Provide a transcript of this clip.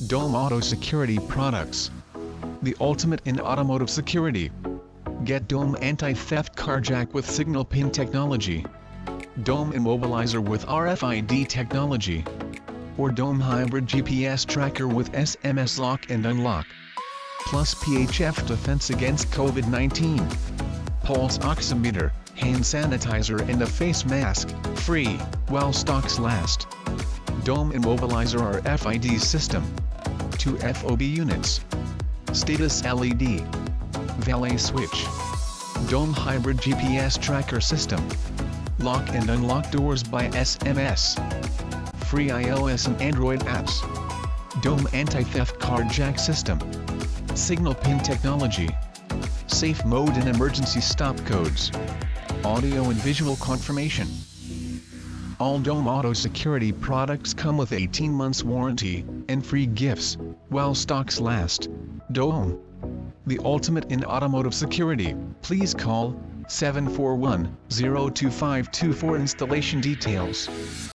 Dome Auto Security Products. The ultimate in automotive security. Get Dome Anti-Theft Carjack with Signal Pin technology. Dome Immobilizer with RFID technology. Or Dome Hybrid GPS Tracker with SMS Lock and Unlock. Plus PHF defense against COVID-19. Pulse oximeter, hand sanitizer and a face mask, free, while stocks last. Dome Immobilizer RFID system. 2 FOB units. Status LED. Valet switch. Dome Hybrid GPS Tracker system. Lock and unlock doors by SMS. Free iOS and Android apps. Dome Anti-Theft Carjack system. Signal Pin technology. Safe mode and emergency stop codes. Audio and visual confirmation. All Dome Auto Security products come with 18 months warranty and free gifts while stocks last. Dome, the ultimate in automotive security. Please call 741-02524 installation details.